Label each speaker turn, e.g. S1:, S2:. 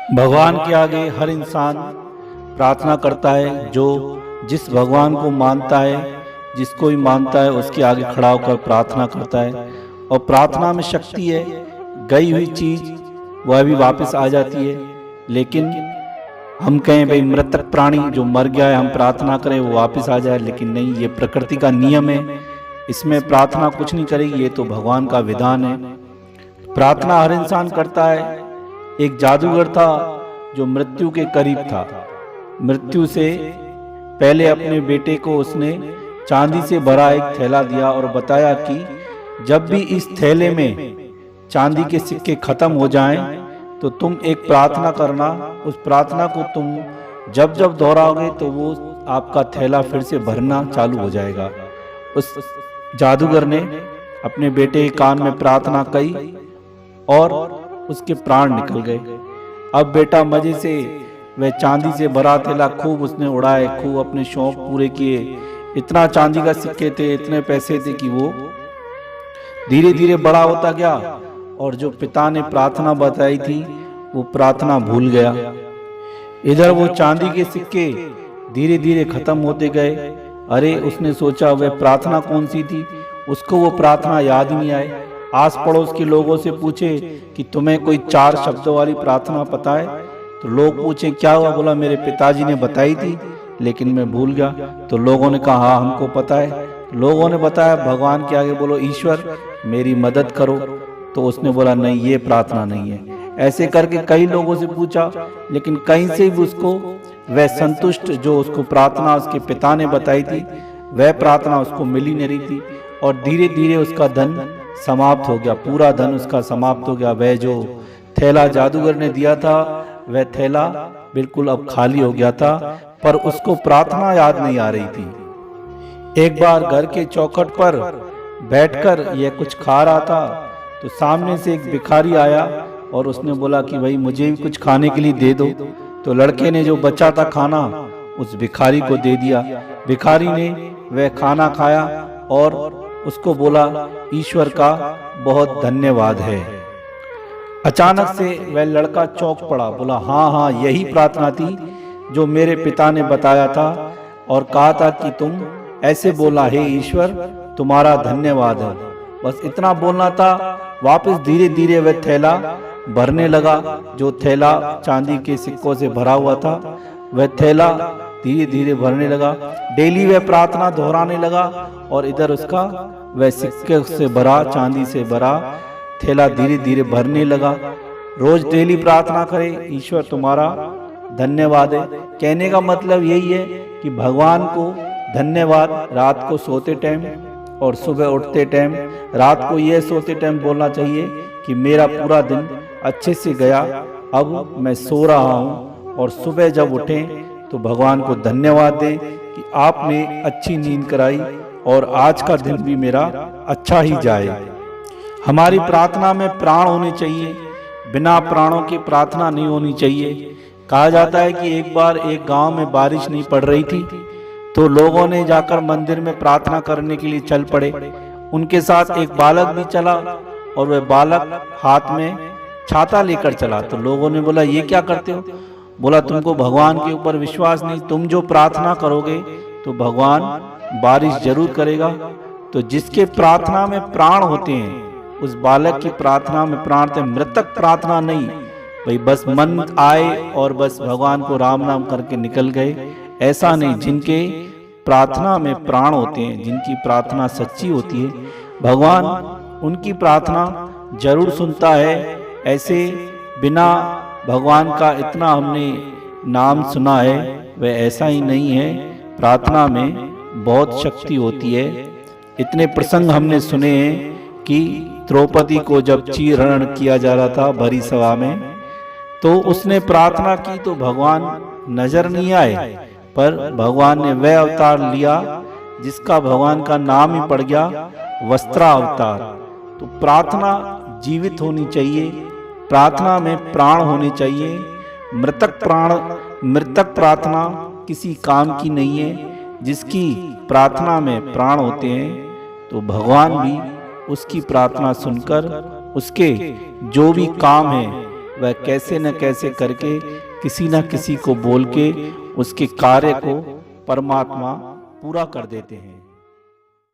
S1: भगवान के आगे हर इंसान प्रार्थना करता है। जो जिस भगवान को मानता है, जिसको भी मानता है, उसके आगे खड़ा होकर प्रार्थना करता है। और प्रार्थना में शक्ति है। गई हुई चीज वह भी वापस आ जाती है। लेकिन हम कहें भाई मृतक प्राणी जो मर गया है हम प्रार्थना करें वो वापस आ जाए, लेकिन नहीं, ये प्रकृति का नियम है। इसमें प्रार्थना कुछ नहीं करेगी, ये तो भगवान का विधान है। प्रार्थना हर इंसान करता है। एक जादूगर था जो मृत्यु के करीब था। मृत्यु से पहले अपने बेटे को उसने चांदी से भरा एक थैला दिया और बताया कि जब भी इस थैले में चांदी के सिक्के खत्म हो जाएं तो तुम एक प्रार्थना करना। उस प्रार्थना को तुम जब जब दोहराओगे तो वो आपका थैला फिर से भरना चालू हो जाएगा। उस जादूगर ने अपने बेटे के कान में प्रार्थना कही और उसके प्राण निकल गए। अब बेटा मजे से वह चांदी से भरा थैला खूब उसने उड़ाए, खूब अपने शौक पूरे किए। इतना चांदी का सिक्के थे, इतने पैसे थे कि वो धीरे धीरे बड़ा होता गया और जो पिता ने प्रार्थना बताई थी वो प्रार्थना भूल गया। इधर वो चांदी के सिक्के धीरे धीरे खत्म होते गए। अरे उसने सोचा वह प्रार्थना कौन सी थी, उसको वो प्रार्थना याद नहीं आए। आस पड़ोस के लोगों से पूछे कि तुम्हें कोई 4 शब्दों वाली प्रार्थना पता है? तो लोग पूछे क्या हुआ? बोला मेरे पिताजी ने बताई थी लेकिन मैं भूल गया। तो लोगों ने कहा हाँ हमको पता है। लोगों ने बताया भगवान के आगे बोलो ईश्वर मेरी मदद करो। तो उसने बोला नहीं, ये प्रार्थना नहीं है। ऐसे करके कई लोगों से पूछा लेकिन कहीं से भी उसको वह संतुष्ट जो उसको प्रार्थना उसके पिता ने बताई थी वह प्रार्थना उसको मिली नहीं रही थी। और धीरे धीरे उसका धन समाप्त हो गया, पूरा धन उसका समाप्त हो गया। वह जो थैला जादूगर ने दिया था वह थैला बिल्कुल अब खाली हो गया था, पर उसको प्रार्थना याद नहीं आ रही थी। एक बार घर के चौखट पर बैठकर यह कुछ खा रहा था तो सामने से एक भिखारी आया और उसने बोला कि भाई मुझे भी कुछ खाने के लिए दे दो। तो लड़के ने जो बचा था खाना उस भिखारी को दे दिया। भिखारी ने वह खाना खाया और उसको बोला ईश्वर का बहुत धन्यवाद है। अचानक से वह लड़का चौंक पड़ा, बोला हाँ हाँ यही प्रार्थना थी जो मेरे पिता ने बताया था और कहा था कि तुम ऐसे बोला हे ईश्वर तुम्हारा धन्यवाद है। बस इतना बोलना था। वापस धीरे धीरे वह थैला भरने लगा। जो थैला चांदी के सिक्कों से भरा हुआ था वह थैला धीरे धीरे भरने लगा। डेली वह प्रार्थना दोहराने लगा और इधर उसका वह सिक्के से भरा चांदी से भरा थैला धीरे धीरे भरने लगा। रोज डेली प्रार्थना करे ईश्वर तुम्हारा धन्यवाद है। कहने का मतलब यही है कि भगवान को धन्यवाद रात को सोते टाइम और सुबह उठते टाइम। रात को यह सोते टाइम बोलना चाहिए कि मेरा पूरा दिन अच्छे से गया, अब मैं सो रहा हूँ। और सुबह जब उठें तो भगवान को धन्यवाद दें कि आपने अच्छी नींद कराई और आज का दिन भी मेरा अच्छा ही जाए। हमारी प्रार्थना में प्राण होने चाहिए, बिना प्राणों की प्रार्थना नहीं होनी चाहिए। कहा जाता है कि एक बार एक गांव में बारिश नहीं पड़ रही थी तो लोगों ने जाकर मंदिर में प्रार्थना करने के लिए चल पड़े। उनके साथ एक बालक भी चला और वह बालक हाथ में छाता लेकर चला। तो लोगों ने बोला ये क्या करते हो? बोला तुमको भगवान के ऊपर विश्वास नहीं, तुम जो प्रार्थना करोगे तो भगवान बारिश जरूर करेगा। तो जिसके प्रार्थना में प्राण होते हैं उस बालक की प्रार्थना में प्राण थे। मृतक प्रार्थना नहीं भाई बस मन आए और बस भगवान को राम नाम करके निकल गए, ऐसा नहीं। जिनके प्रार्थना में प्राण होते हैं, जिनकी प्रार्थना सच्ची होती है, भगवान उनकी प्रार्थना जरूर सुनता है। ऐसे बिना भगवान का इतना हमने नाम सुना है वह ऐसा ही नहीं है। प्रार्थना में बहुत शक्ति होती है। इतने प्रसंग हमने सुने हैं कि द्रौपदी को जब चीरहरण किया जा रहा था भरी सभा में तो उसने प्रार्थना की तो भगवान नजर नहीं आए, पर भगवान ने वह अवतार लिया जिसका भगवान का नाम ही पड़ गया, वस्त्रा अवतार। तो प्रार्थना जीवित होनी चाहिए, प्रार्थना में प्राण होने चाहिए। मृतक प्रार्थना किसी काम की नहीं है। जिसकी प्रार्थना में प्राण होते हैं तो भगवान भी उसकी प्रार्थना सुनकर उसके जो भी काम है वह कैसे न कैसे करके किसी न किसी को बोल के उसके कार्य को परमात्मा पूरा कर देते हैं।